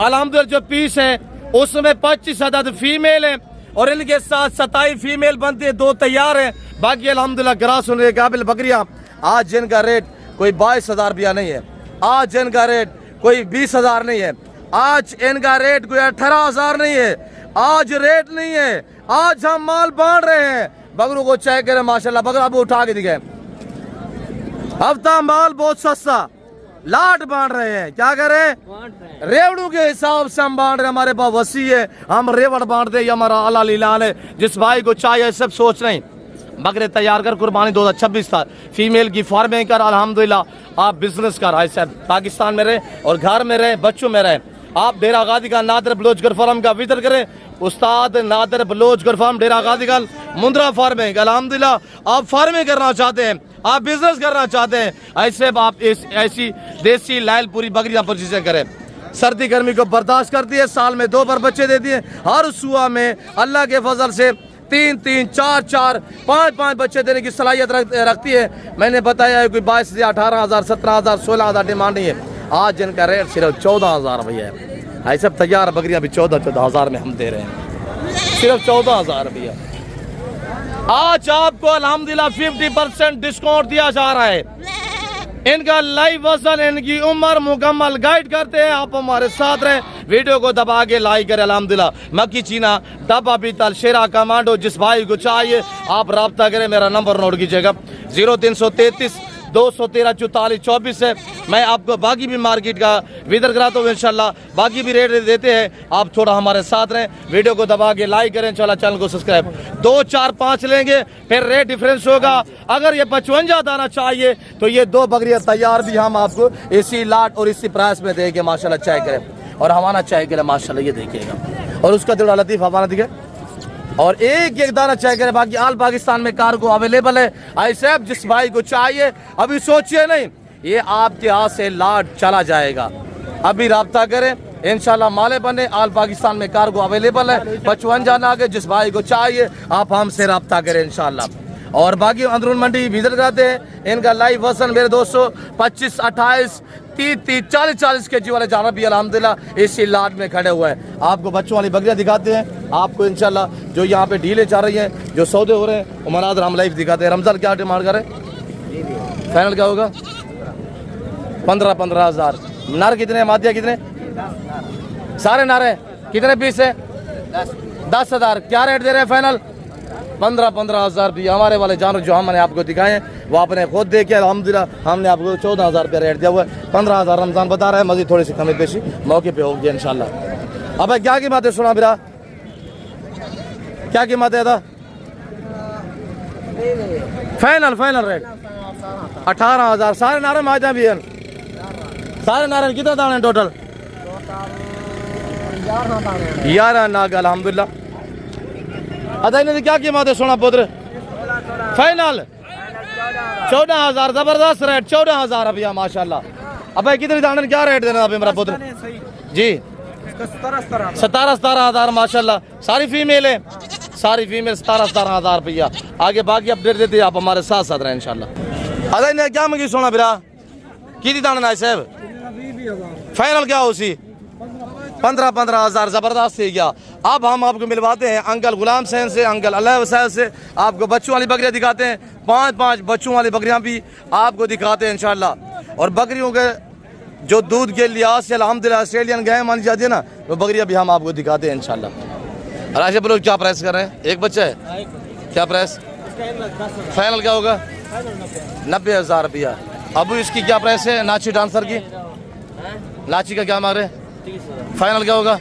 अल्हम्दुलिल्लाह जो पीस है उसमें 25 अदद फीमेल है और इनके साथ 27 फीमेल बनती है, 2 तैयार है। बाकी अल्हम्दुलिल्लाह ग्रास होने के काबिल बकरियां। आज जिनका रेट कोई 22,000 रुपया नहीं है, आज जिनका रेट कोई 20,000 नहीं है, आज इनका रेट कोई 18,000 नहीं है, आज रेट नहीं है। आज हम माल बांट रहे हैं। बकरों को चेक करें माशाल्लाह, बकरा अब उठा के दिखाए। हफ्ता माल बहुत सस्ता, लाट बांट रहे हैं। क्या करें? रेवड़ों के हिसाब से हम बांट रहे हैं। हमारे पास वसी है, हम रेवड़ बांटते हैं, हमारा अला लीलान है। जिस भाई को चाहिए सब सोच रहे हैं बकरे तैयार कर, कुर्बानी 2026 था, फीमेल की फार्मिंग कर, अल्हम्दुलिल्लाह आप बिजनेस कर। भाई साहब पाकिस्तान में रहे और घर में रहे, बच्चों में रहे। आप डेरा गाजी का नादर बलोचगर फार्म का विजिट करें। उस्ताद नादर बलोचगर फार्म डेरा गाजी का मुंद्रा फार्मिंग। अल्हम्दुलिल्लाह आप फार्मिंग करना चाहते हैं, आप बिजनेस करना चाहते हैं, ऐसे आप ऐसी देसी लायल पूरी बकरियां परचेज करें। सर्दी गर्मी को बर्दाश्त करती है, साल में 2 बार बच्चे देती है। हर सुआ में अल्लाह के फजल से 3-3, 4-4, 5-5 बच्चे देने की सलाहियत रखती है। मैंने बताया है कोई 22,000, 18,000, 17,000, 16,000 डिमांड नहीं है। आज जिनका रेट सिर्फ 14,000 रुपया है। ऐसे तैयार बकरियां भी 14,000 में हम दे रहे हैं, सिर्फ 14,000 रुपया। आज आपको अल्हम्दुलिल्लाह 50% डिस्काउंट दिया जा रहा है। इनका लाइव वजन, इनकी उम्र मुकम्मल गाइड करते हैं। आप हमारे साथ रहे, वीडियो को दबा के लाइक करें। अल्हम्दुलिल्लाह मक्की चीना, डब्बा पीतल, शेरा कमांडो, जिस भाई को चाहिए आप रब्ता करें। मेरा नंबर नोट कीजिएगा 0333 213 44 24 है। मैं आपको बाकी भी मार्केट का विजिट कराता हूँ इंशाल्लाह, बाकी भी रेट देते हैं। आप थोड़ा हमारे साथ रहें, वीडियो को दबा के लाइक करें, इंशाल्लाह चैनल को सब्सक्राइब। 2, 4, 5 लेंगे फिर रेट डिफरेंस होगा। अगर ये 55 दाना चाहिए तो ये 2 बकरियां तैयार भी हम आपको इसी लाट और इसी प्राइस में देंगे माशाल्लाह। चेक करें और हमारा चाय करें माशाल्लाह, ये देखिएगा। और उसका दिल लतीफ हमारा दिखे और एक दाना चेक करें। बाकी आल पाकिस्तान में कार्गो अवेलेबल है। ऐसे जिस भाई को चाहिए अभी सोचिए नहीं, ये आपके हाथ से लाट चला जाएगा। अभी रब्ता करें, इंशाल्लाह माले बने। आल पाकिस्तान में कार्गो अवेलेबल है। 55 जाना के जिस भाई को चाहिए आप हमसे रब्ता करें इंशाल्लाह। और बाकी अंदरून मंडी विजिट कराते हैं। इनका लाइव वसन मेरे दोस्तों 25, 28, 30, 40 के जी वाले जानवर भी अल्हम्दुलिल्लाह इसी लाट में खड़े हुए हैं। आपको बच्चों वाली बकरियां दिखाते हैं। आपको इंशाल्लाह जो यहाँ पे डीलें चल रही हैं, जो सौदे हो रहे हैं, उमराद हम लाइव दिखाते हैं। रमजान क्या डिमांड करें? फाइनल क्या होगा? 15,000। नारे कितने, मादिया कितने? सारे नारे कितने पीस है? 10,000। क्या रेट दे रहे हैं फाइनल? 15,000 रुपये। हमारे वाले जानवर जो हमने आपको दिखाए हैं वो आपने खुद देखे। अल्हम्दुलिल्लाह हमने आपको 14,000 रुपया रेट दिया हुआ है। 15,000 रमजान बता रहा है, मजीद थोड़ी सी कमी पेशी मौके पे होगी इंशाल्लाह। अब क्या कीमत है सुना मेरा? क्या कीमत है? Final rate 18,000। सारे नारे माजा भी हैं, सारे नारे कितना दाने हैं टोटल? 11 नाग अल्हम्दुलिल्लाह। अदा इन्हें क्या कीमत है सोना पुत्र? फाइनल 14,000। जबरदस्त रेट 14,000 रुपया माशाल्लाह। अब कितने दाने क्या रेट देना अभी मेरा पुत्र जी? 17,000 माशाल्लाह। सारी फीमेल है, सारी फीमेल 17,000 रुपया। आगे बाकी अपडेट देते हैं, आप हमारे साथ साथ रहें इंशाल्लाह। अदा इन्हें क्या मंगी सोना बिरा? कितनी दाने ना साहब? फाइनल क्या उसी 15,000। जबरदस्त है गया। अब हम आपको मिलवाते हैं अंकल गुलाम सैन से, अंकल अल्लाह वसैल से। आपको बच्चों वाली बकरियां दिखाते हैं, 5-5 बच्चों वाली बकरियां भी आपको दिखाते हैं इंशाल्लाह। और बकरियों के जो दूध के लिहाज से अल्हम्दुलिल्लाह ऑस्ट्रेलियन गाय मानी जाती है ना, वो बकरियां भी हम आपको दिखाते हैं इंशाल्लाह। राशि बोलो क्या प्राइस कर रहे हैं? एक बच्चा है, क्या प्राइस? फाइनल क्या होगा? 90,000 रुपया। अबू इसकी क्या प्राइस है नाची डांसर की? नाची का क्या मांग रहे? फाइनल क्या होगा?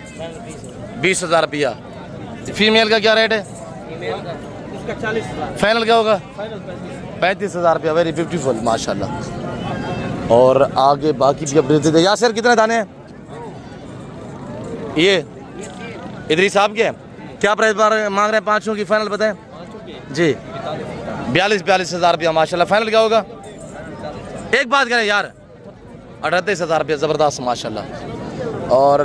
20,000 रुपया। फीमेल का क्या रेट है? फाइनल क्या होगा? 35,000 रुपया। वेरी ब्यूटीफुल माशाल्लाह। और आगे बाकी भी अपडेट देते। यासर कितने दाने हैं ये? इधर ही साहब के क्या प्राइस मांग रहे हैं पाँचों की? फाइनल बताएं जी। 42,000 रुपया माशाल्लाह। फाइनल क्या होगा? एक बात करें यार, 38,000 रुपया। ज़बरदस्त माशाल्लाह। और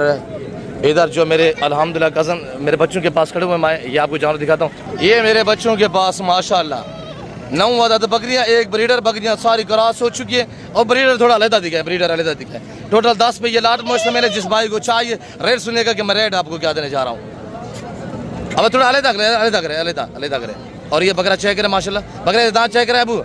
इधर जो मेरे अल्हम्दुलिल्लाह कज़न मेरे बच्चों के पास खड़े हुए, मैं ये आपको जानवर दिखाता हूँ। ये मेरे बच्चों के पास माशाल्लाह 9 अदद बकरियाँ, एक ब्रीडर बकरियाँ सारी क्रॉस हो चुकी है और ब्रीडर थोड़ा अलग दिखा है, ब्रीडर अलग दिखा है। टोटल 10 पे ये लाट मुश्तमिल है। जिस भाई को चाहिए रेट सुनेगा कि मैं रेट आपको क्या देने जा रहा हूँ। अब थोड़ा अलग करे। और ये बकरा चेक करे माशाल्लाह, बकरे दांत चेक करे अबू,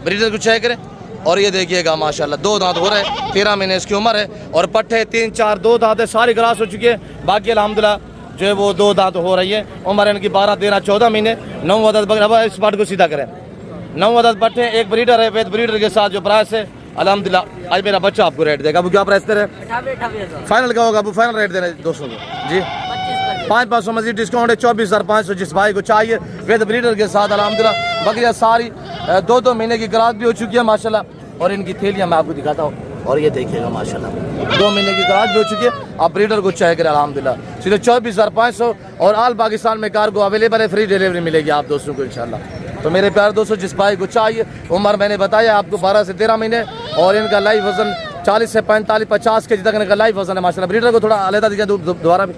ब्रीडर को चेक करे। और ये देखिएगा माशाल्लाह 2 दांत हो रहे हैं, 13 महीने इसकी उम्र है। और पट्टे 3 4 2 दांत है, सारी क्रॉस हो चुकी है। बाकी अल्हम्दुलिल्लाह जो है वो 2 दांत हो रही है। उम्र इनकी 12 13 14 महीने। 9 अदद बकरा। अब इस पार्ट को सीधा करें। 9 अदद पट्टे, एक ब्रीडर है, वेद ब्रीडर के साथ जो प्राइस है अल्हम्दुलिल्लाह। आज मेरा बच्चा आपको रेट देगा। अबू क्या प्राइस दे रहे? फाइनल क्या होगा अबू? फाइनल रेट दे रहे दोस्तों को जी। 500 मजीद डिस्काउंट है। 24,500 जिस भाई को चाहिए वेद ब्रीडर के साथ अल्हम्दुलिल्लाह। बकरियाँ सारी 2 महीने की क्रॉस भी हो चुकी है माशाल्लाह। और इनकी थैलियाँ मैं आपको दिखाता हूँ। और ये देखिएगा माशाल्लाह 2 महीने की क्रॉस भी हो चुकी है। आप ब्रीडर को चाहिए करें अल्हम्दुलिल्लाह। सीधे 24,500 और ऑल पाकिस्तान में कार्गो अवेलेबल है। फ्री डिलीवरी मिलेगी आप दोस्तों को इंशाल्लाह। तो मेरे प्यारे दोस्तों जिस भाई को चाहिए, उम्र मैंने बताया आपको 12 से 13 महीने। और इनका लाइव वजन 40 से 45 50 के जी तक इनका लाइव वजन है माशाल्लाह। ब्रीडर को थोड़ा अलग दिखा दोबारा भी,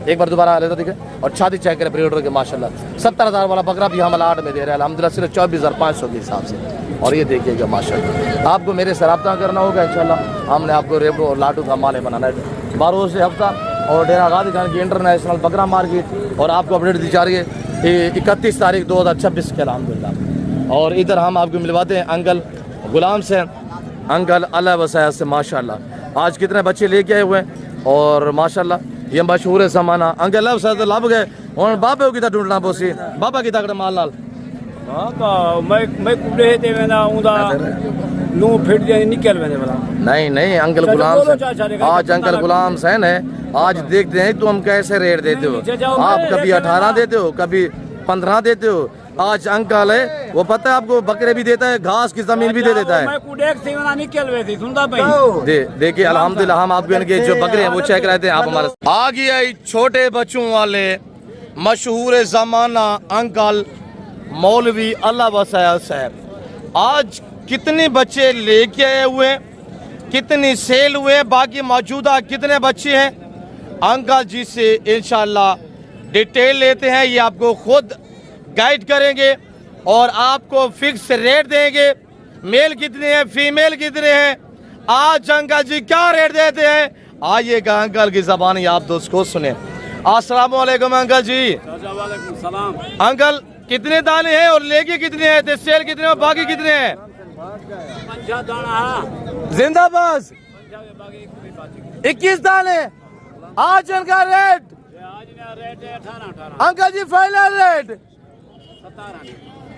एक बार दोबारा अलग दिखे। और छाती चेक करें ब्रीडर के माशाल्लाह। 70,000 वाला बकरा भी हम लाट में दे रहे हैं अल्हम्दुलिल्लाह, सिर्फ 24,500 के हिसाब से। और ये देखिएगा माशाल्लाह, आपको मेरे से रब्ता करना होगा इंशाल्लाह। हमने आपको रेबो और लाटू का माले बनाना है। 12 से हफ्ता और डेरा गाजी खान की इंटरनेशनल बकरा मार्केट। और आपको अपडेट दी जा रही है 31 तारीख 2026 के अल्हम्दुलिल्लाह। और इधर हम आपको मिलवाते हैं अंकल गुलाम से। अंकल अल्लाह वसाया से माशाल्लाह आज कितने बच्चे लेके आए हुए हैं। और माशाल्लाह ये मशहूर है ज़माना। अंकल लब से लब गए और बाबे की ढूंढना पोसी बाबा की तकड़ माल लाल मैं कुड़े ते वेना उदा नु फिट दे निकल वेने वाला। नहीं अंकल गुलाम आज अंकल गुलाम सैन है। आज देखते हैं तुम कैसे रेट देते हो। आप कभी 18 देते हो, कभी 15 देते हो। आज अंकल है वो पता है आपको, बकरे भी देता है, घास की जमीन भी दे देता है। देखिए अल्हम्दुलिल्लाह हम आपको इनके जो बकरे हैं वो चेक रहते हैं। आप हमारे आ गया छोटे बच्चों वाले मशहूर ज़माना अंकल मौलवी अल्लाह वसाया साहब। आज कितने बच्चे लेके आए हुए, कितनी सेल हुए, बाकी मौजूदा कितने बच्चे हैं अंकल जी से इंशाल्लाह डिटेल लेते हैं। ये आपको खुद गाइड करेंगे और आपको फिक्स रेट देंगे। मेल कितने हैं, फीमेल कितने हैं, आज अंकल जी क्या रेट देते हैं। आइएगा अंकल की ज़बानी आप दोस्त को सुने। अस्सलाम वालेकुम अंकल जी। सलाम। अंकल कितने दाने हैं और लेके कितने हैं, सेल कितने और बाकी कितने हैं? जिंदाबाद। 21 दाने। आज इनका रेट अंकल जी फाइनल रेट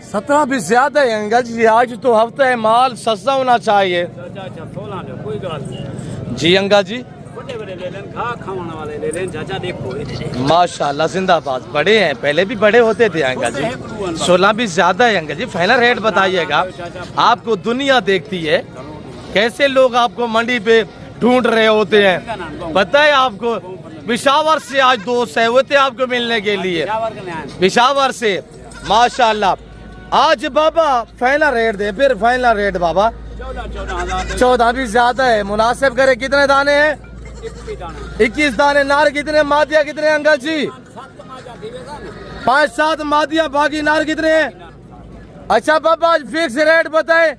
17 भी ज्यादा है अंकल जी। आज तो हफ्ता है, माल सस्ता होना चाहिए जी अंकल जी। माशाल्लाह जिंदाबाद। बड़े हैं, पहले भी बड़े होते थे अंकल जी। 16 भी ज्यादा है अंकल जी। फाइनल रेट बताइएगा। आपको दुनिया देखती है कैसे लोग आपको मंडी पे ढूंढ रहे होते हैं, पता है आपको। पिशावर से आज दोस्त है वो थे आपको मिलने के लिए, पिशावर से माशाल्लाह। आज बाबा फाइनल रेट दे, फिर फाइनल रेट बाबा 14 भी ज्यादा है। मुनासिब करे। कितने दाने हैं? 21 दाने। नार कितने, मादिया कितने अंकल जी? 5-7 मादिया, बाकी नार कितने हैं? अच्छा बाबा आज फिक्स रेट बताए।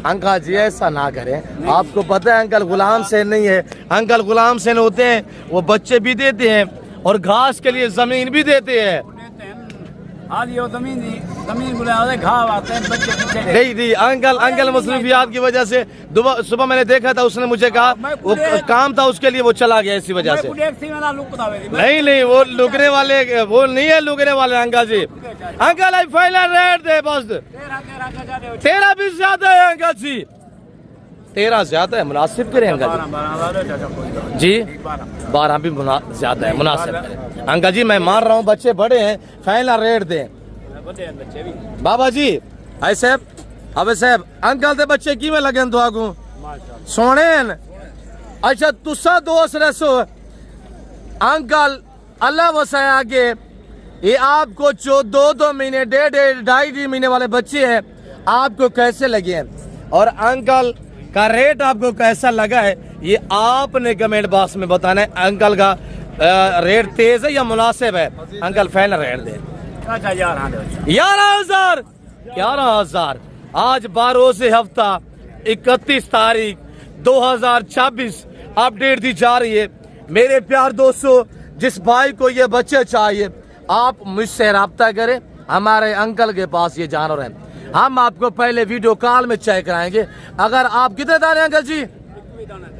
अंकल जी ऐसा ना करें, आपको पता है अंकल गुलाम सेन नहीं है। अंकल गुलाम सेन होते हैं, वो बच्चे भी देते हैं और घास के लिए जमीन भी देते हैं। आज ये जमीन जमीन बुलाया घाव आते हैं बच्चे पीछे गए। नहीं अंकल मसरूफियात की वजह से सुबह मैंने देखा था, उसने मुझे कहा वो काम था उसके लिए वो चला गया इसी वजह से। नहीं वो लुकने वाले वो नहीं है, लुकने वाले uncle ji. Uncle I final rate दे बस 13 भी ज्यादा है अंकल जी, 13 ज्यादा है, मुनासिब करें अंकल जी। 12 भी ज्यादा है, मुनासिब करें अंकल जी। मैं मान रहा हूँ बच्चे बड़े हैं, फाइनल रेट दें बाबा जी। ऐसे अबे साहब अंकल दे बच्चे की में लगे दुआ को सोने। अच्छा तुसा दोस्त रसो अंकल अल्लाह वसाए आगे, ये आपको जो 2 महीने 1.5 महीने वाले बच्चे हैं आपको कैसे लगे हैं, और अंकल का रेट आपको कैसा लगा है, ये आपने कमेंट बॉक्स में बताना है। अंकल का रेट तेज है या मुनासिब है? अंकल फाइनल रेट दे 11,000। आज 12 से हफ्ता 31 तारीख 2026 अपडेट दी जा रही है। मेरे प्यार दोस्तों, जिस भाई को ये बच्चे चाहिए आप मुझसे रब्ता करें, हमारे अंकल के पास ये जानवर हैं, हम आपको पहले वीडियो कॉल में चेक कराएंगे। अगर आप कितने दाने अंकल जी?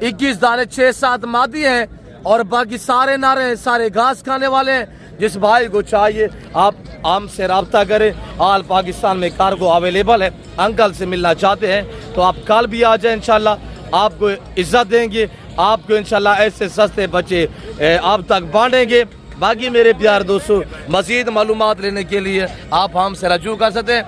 21 दाने, 6-7 मादी हैं और बाकी सारे नारे हैं, सारे घास खाने वाले हैं। जिस भाई को चाहिए आप हमसे रब्ता करें, ऑल पाकिस्तान में कार्गो अवेलेबल है। अंकल से मिलना चाहते हैं तो आप कल भी आ जाए, इंशाल्लाह आपको इज्जत देंगे, आपको इंशाल्लाह ऐसे सस्ते बच्चे आप तक बांटेंगे। बाकी मेरे प्यार दोस्तों, मज़ीद मालूमात लेने के लिए आप हमसे रजू कर सकते हैं।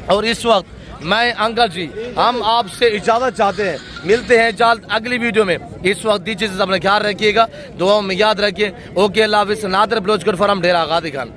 और इस वक्त मैं अंकल जी हम आपसे इजाज़त चाहते हैं, मिलते हैं जल्द अगली वीडियो में। इस वक्त दीजिए, अपना ख्याल रखिएगा, दुआओं में याद रखिए। ओके अल्लाह हाफ़िज़। नादर बलोचगढ़ फॉरम डेरा गादी खान।